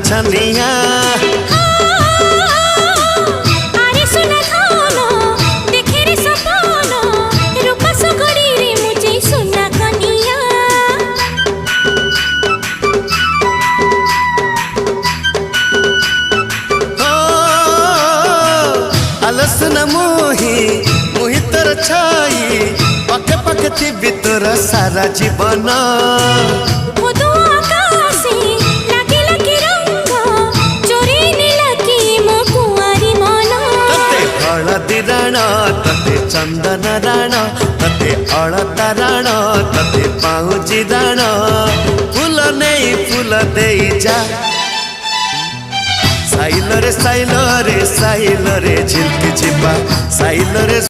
छनिया आलसन मुही तोर छाई पके पके थी तोर सारा जीवन हलदी राण तते चंदन राण तते अलता राण तते पाउजी राण फूल नहीं फूल दे जा साइल रे झिलकी छिपा साइल रे